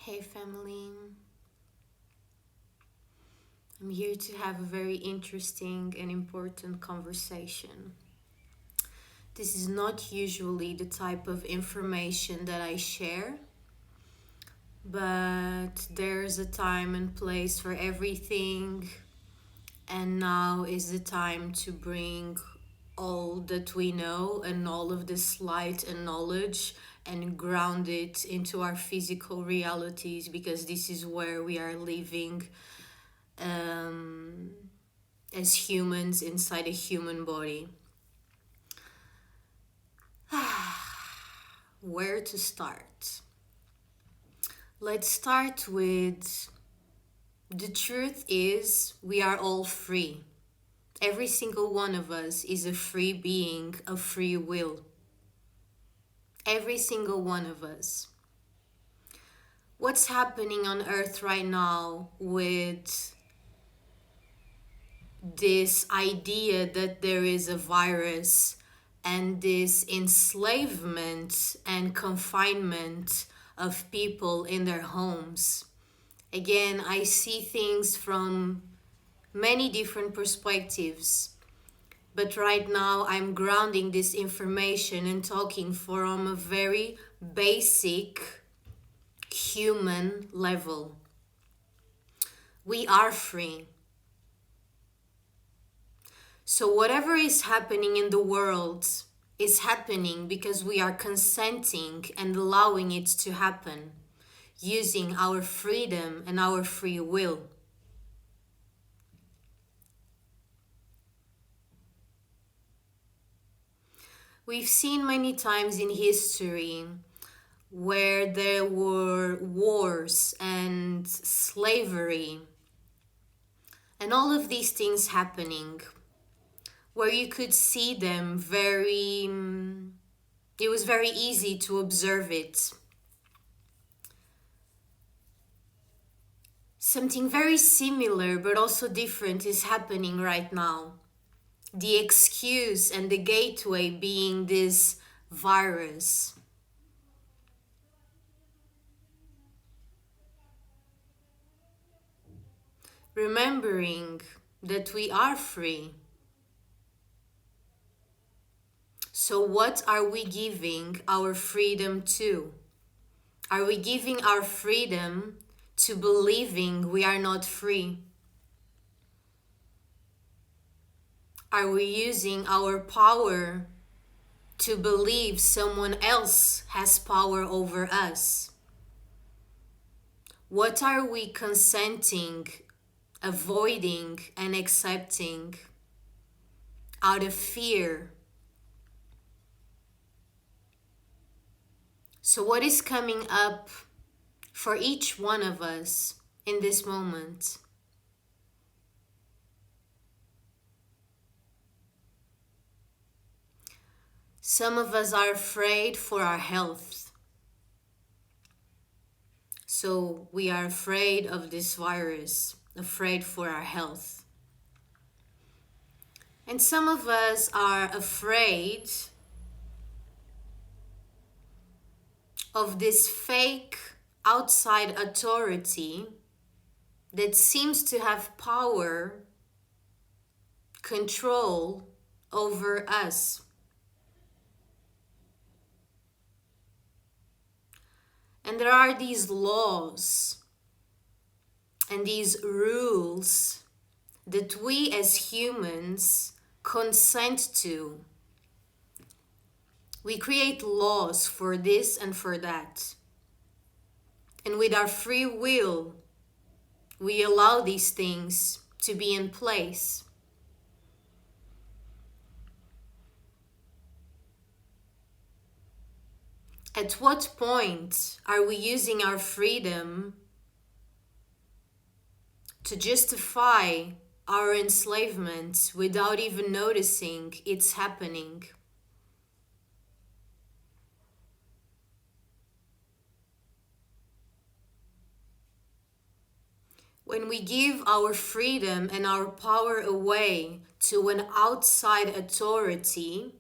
Hey family, I'm here to have a very interesting and important conversation. This is not usually the type of information that I share, but there's a time and place for everything, and now is the time to bring all that we know and all of this light and knowledge and ground it into our physical realities because this is where we are living um, as humans inside a human body. Where to start? Let's start with the truth is we are all free. Every single one of us is a free being of free will. Every single one of us. What's happening on earth right now with this idea that there is a virus and this enslavement and confinement of people in their homes? Again, I see things from many different perspectives, but right now I'm grounding this information and talking from a very basic human level. We are free. So whatever is happening in the world is happening because we are consenting and allowing it to happen, using our freedom and our free will. We've seen many times in history where there were wars and slavery and all of these things happening, where you could see them it was very easy to observe it. Something very similar but also different is happening right now. The excuse and the gateway being this virus. Remembering that we are free. So what are we giving our freedom to? Are we giving our freedom to believing we are not free? Are we using our power to believe someone else has power over us? What are we consenting, avoiding, and accepting out of fear? So what is coming up for each one of us in this moment? Some of us are afraid for our health. So we are afraid of this virus, afraid for our health. And some of us are afraid of this fake outside authority that seems to have power, control over us. And there are these laws and these rules that we as humans consent to. We create laws for this and for that. And with our free will, we allow these things to be in place. At what point are we using our freedom to justify our enslavement without even noticing it's happening? When we give our freedom and our power away to an outside authority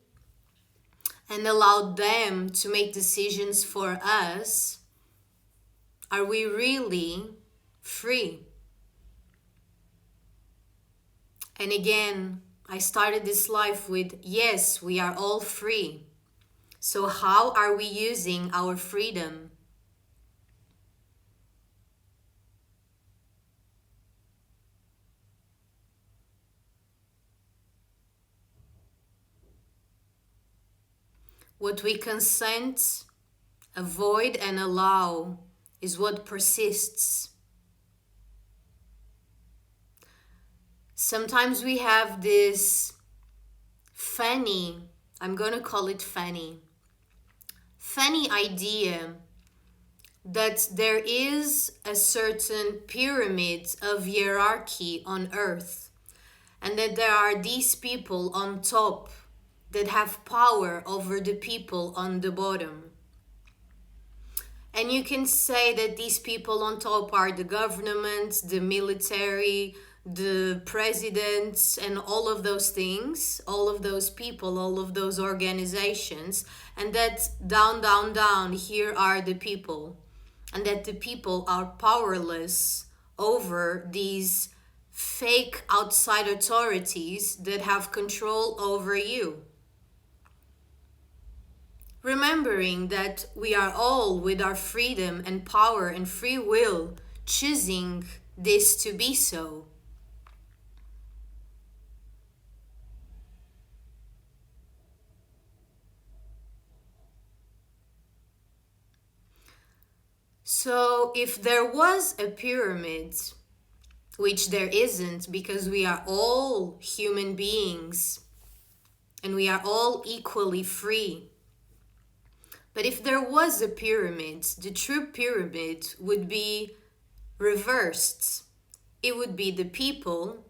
and allow them to make decisions for us, Are we really free? And again, I started this life with yes, we are all free. So, how are we using our freedom? What we consent, avoid, and allow is what persists. Sometimes we have this I'm gonna call it funny idea that there is a certain pyramid of hierarchy on earth, and that there are these people on top that have power over the people on the bottom. And you can say that these people on top are the government, the military, the presidents, and all of those things, all of those people, all of those organizations, and that down, down, down, here are the people. And that the people are powerless over these fake outside authorities that have control over you. Remembering that we are all, with our freedom and power and free will, choosing this to be so. So, if there was a pyramid, which there isn't because we are all human beings and we are all equally free. But if there was a pyramid, the true pyramid would be reversed. It would be the people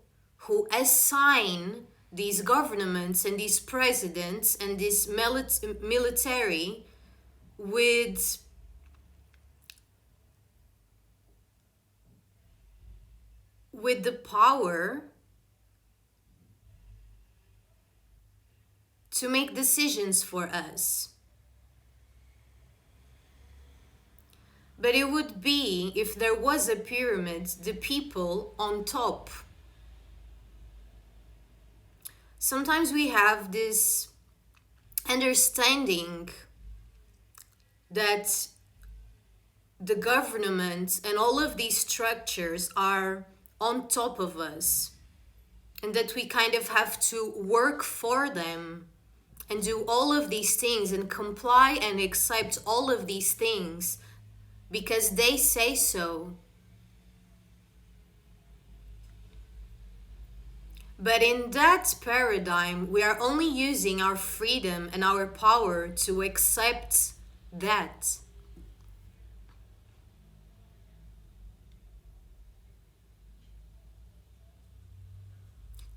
who assign these governments and these presidents and this military with the power to make decisions for us. But it would be, if there was a pyramid, the people on top. Sometimes we have this understanding that the government and all of these structures are on top of us, and that we kind of have to work for them and do all of these things and comply and accept all of these things because they say so. But in that paradigm, we are only using our freedom and our power to accept that.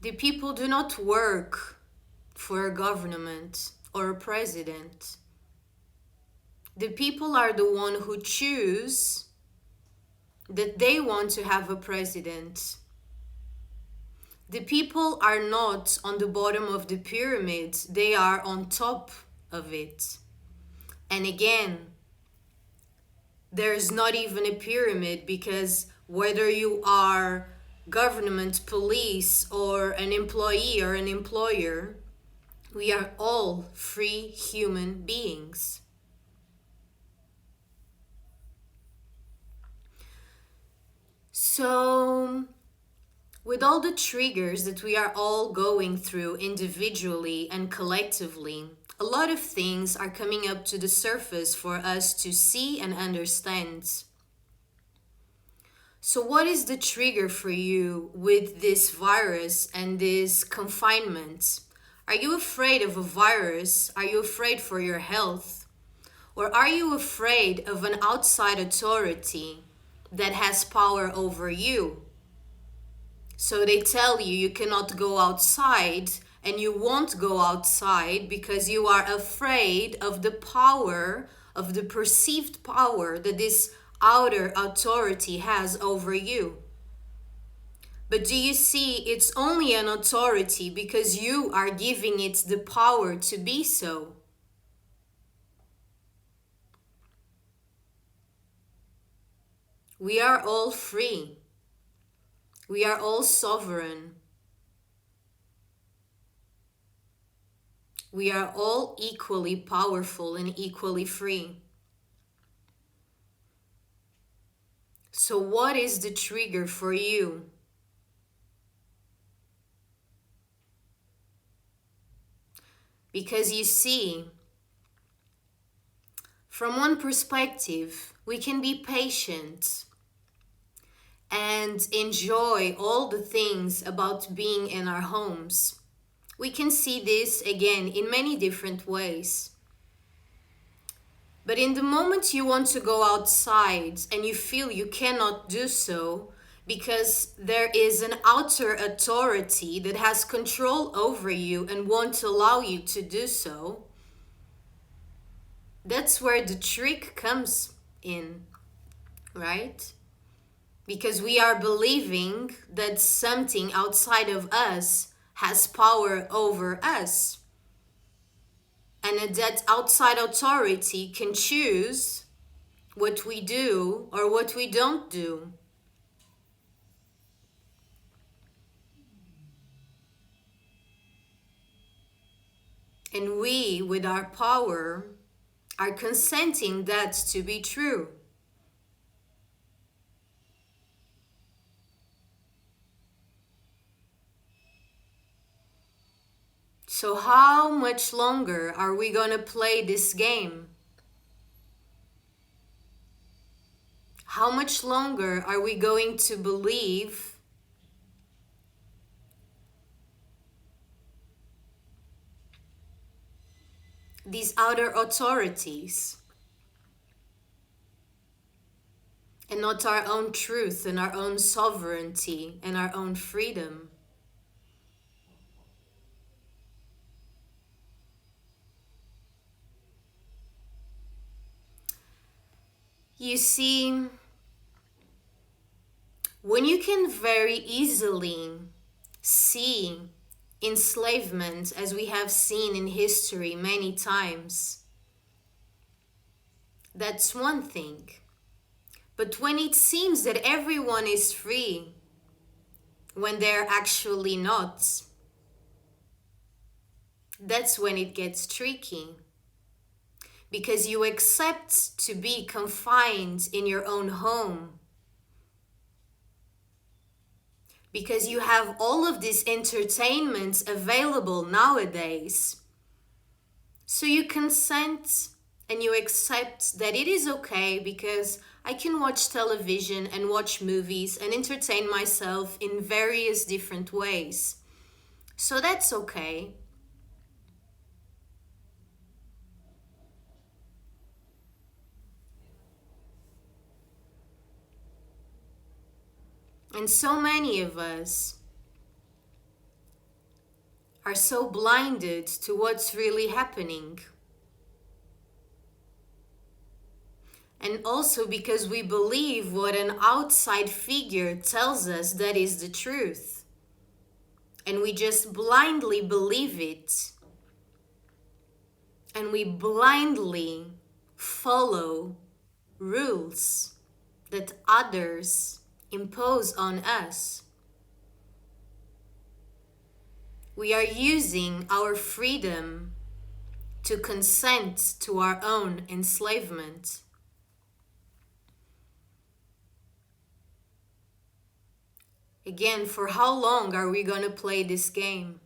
The people do not work for a government or a president. The people are the one who choose that they want to have a president. The people are not on the bottom of the pyramid, they are on top of it. And again, there is not even a pyramid, because whether you are government, police, or an employee or an employer, we are all free human beings. So, with all the triggers that we are all going through individually and collectively, a lot of things are coming up to the surface for us to see and understand. So, what is the trigger for you with this virus and this confinement? Are you afraid of a virus? Are you afraid for your health? Or are you afraid of an outside authority that has power over you? So they tell you you cannot go outside, and you won't go outside because you are afraid of the power, of the perceived power that this outer authority has over you. But do you see, it's only an authority because you are giving it the power to be so. We are all free. We are all sovereign. We are all equally powerful and equally free. So, what is the trigger for you? Because you see, from one perspective, we can be patient and enjoy all the things about being in our homes. We can see this again in many different ways. But in the moment you want to go outside and you feel you cannot do so because there is an outer authority that has control over you and won't allow you to do so, that's where the trick comes in, right? Because we are believing that something outside of us has power over us. And that outside authority can choose what we do or what we don't do. And we, with our power, are consenting that to be true. So how much longer are we going to play this game? How much longer are we going to believe these outer authorities and not our own truth and our own sovereignty and our own freedom? You see, when you can very easily see enslavement, as we have seen in history many times, that's one thing. But when it seems that everyone is free, when they're actually not, that's when it gets tricky. Because you accept to be confined in your own home. Because you have all of these entertainments available nowadays. So you consent and you accept that it is okay because I can watch television and watch movies and entertain myself in various different ways. So that's okay. And so many of us are so blinded to what's really happening. And also because we believe what an outside figure tells us that is the truth. And we just blindly believe it. And we blindly follow rules that others impose on us. We are using our freedom to consent to our own enslavement. Again, for how long are we going to play this game?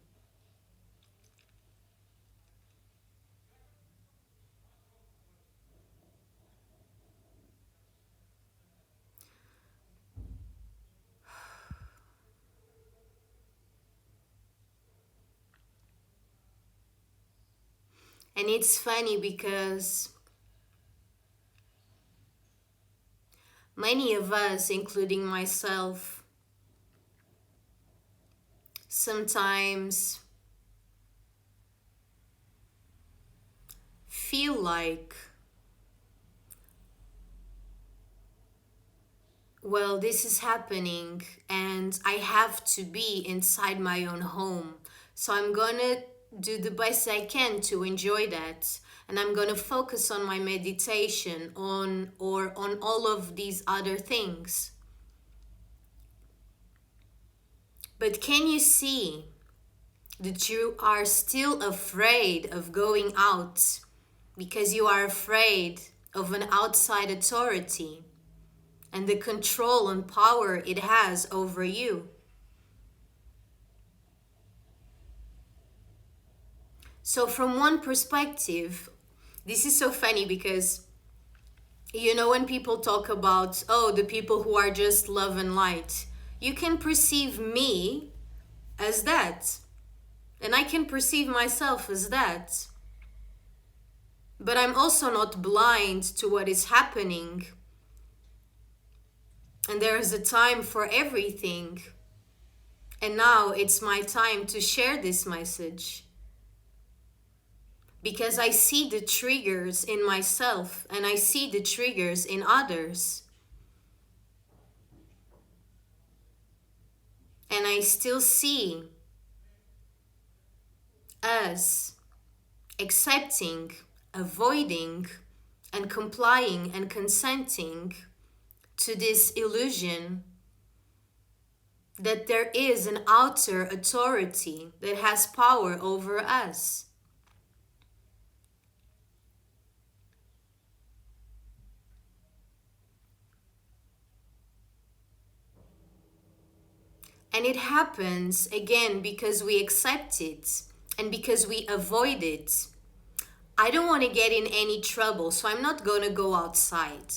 And it's funny because many of us, including myself, sometimes feel like, well, this is happening and I have to be inside my own home. So I'm gonna do the best I can to enjoy that. and I'm going to focus on my meditation on all of these other things. But can you see that you are still afraid of going out because you are afraid of an outside authority and the control and power it has over you? So from one perspective, this is so funny because, you know, when people talk about, oh, the people who are just love and light, you can perceive me as that. And I can perceive myself as that. But I'm also not blind to what is happening. And there is a time for everything. And now it's my time to share this message. Because I see the triggers in myself and I see the triggers in others. And I still see us accepting, avoiding, and complying and consenting to this illusion that there is an outer authority that has power over us. And it happens again because we accept it and because we avoid it. I don't want to get in any trouble, so I'm not going to go outside.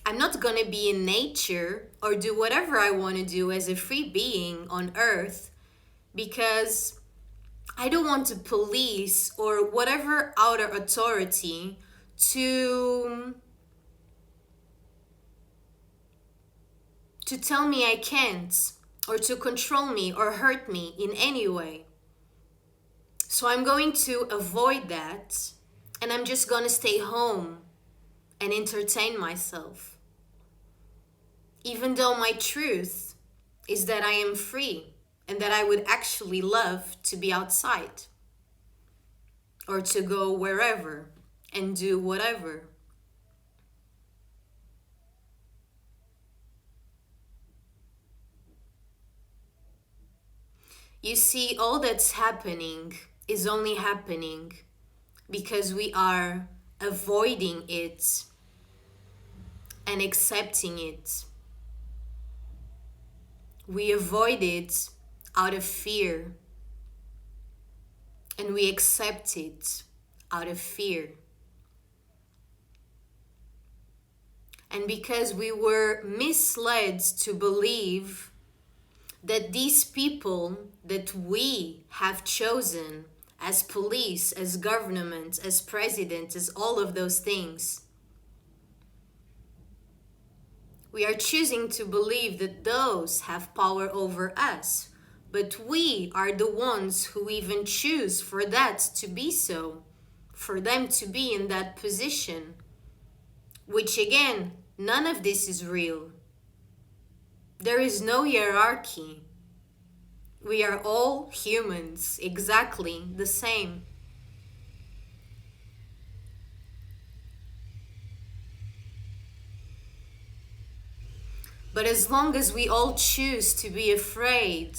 I'm not going to be in nature or do whatever I want to do as a free being on earth because I don't want to police or whatever outer authority to tell me I can't, or to control me or hurt me in any way. So I'm going to avoid that, and I'm just going to stay home and entertain myself. Even though my truth is that I am free and that I would actually love to be outside or to go wherever and do whatever. You see, all that's happening is only happening because we are avoiding it and accepting it. We avoid it out of fear, and we accept it out of fear. And because we were misled to believe that these people that we have chosen as police, as government, as president, as all of those things, we are choosing to believe that those have power over us. But we are the ones who even choose for that to be so, for them to be in that position. Which again, none of this is real. There is no hierarchy. We are all humans, exactly the same. But as long as we all choose to be afraid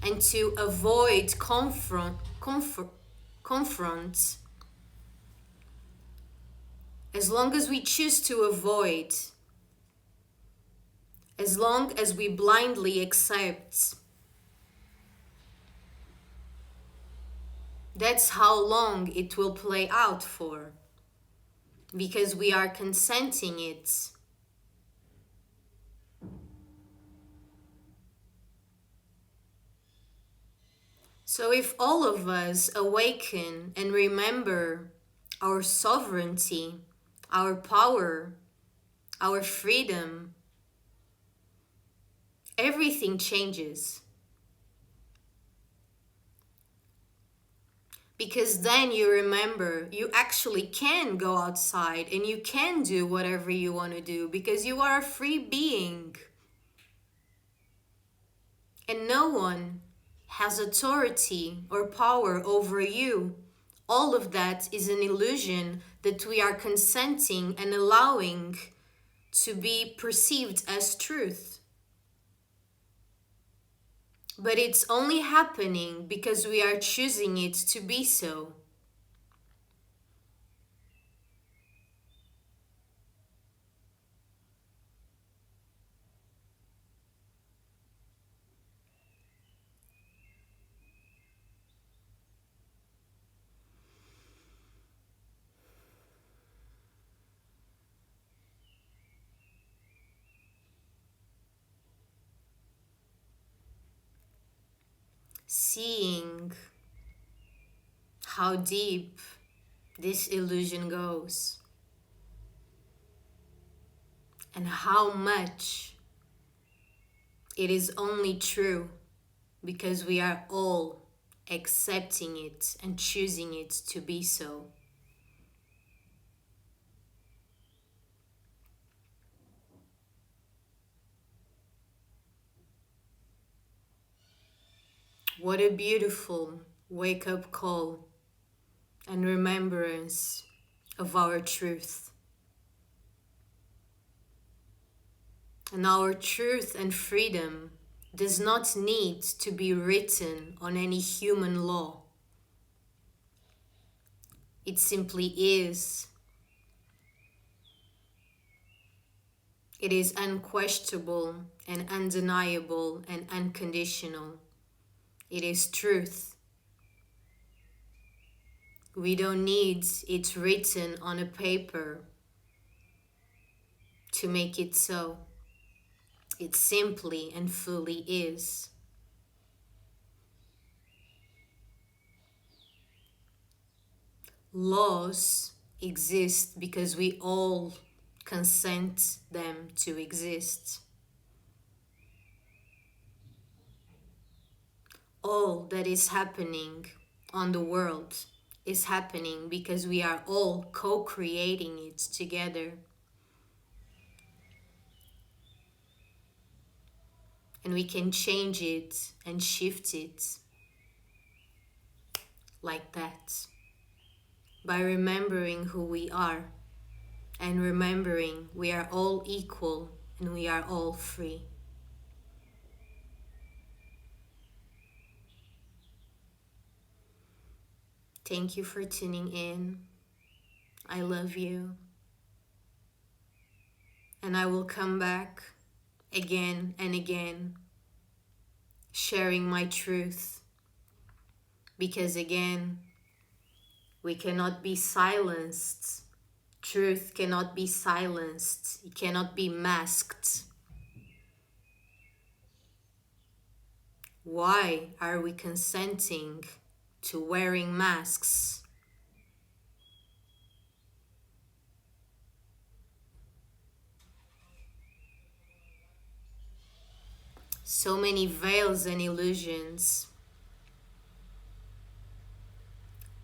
and to avoid confront, as long as we choose to avoid, as long as we blindly accept, that's how long it will play out for, because we are consenting it. So if all of us awaken and remember our sovereignty, our power, our freedom, everything changes. Because then you remember you actually can go outside and you can do whatever you want to do because you are a free being. And no one has authority or power over you All of that is an illusion that we are consenting and allowing to be perceived as truth. But it's only happening because we are choosing it to be so. Seeing how deep this illusion goes and how much it is only true because we are all accepting it and choosing it to be so. What a beautiful wake-up call and remembrance of our truth. And our truth and freedom does not need to be written on any human law. It simply is. It is unquestionable and undeniable and unconditional. It is truth. We don't need it written on a paper to make it so. It simply and fully is. Laws exist because we all consent them to exist. All that is happening on the world is happening because we are all co-creating it together. And we can change it and shift it like that by remembering who we are and remembering we are all equal and we are all free. Thank you for tuning in. I love you. And I will come back again and again, sharing my truth. Because again, we cannot be silenced. Truth cannot be silenced. It cannot be masked. Why are we consenting to wearing masks? So many veils and illusions.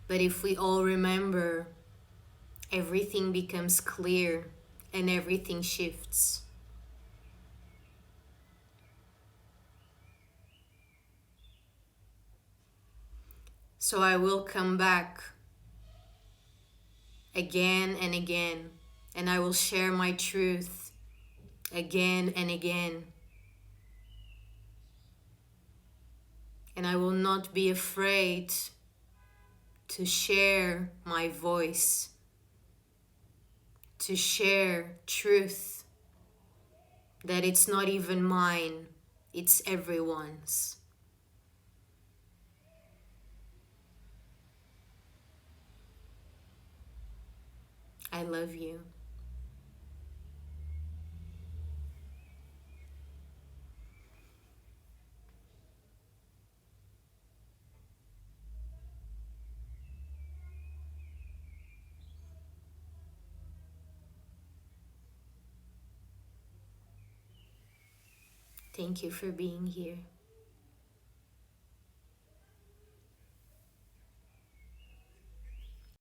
But if we all remember, everything becomes clear and everything shifts. So I will come back again and again, and I will share my truth again and again. And I will not be afraid to share my voice, to share truth, that it's not even mine, it's everyone's. I love you. Thank you for being here.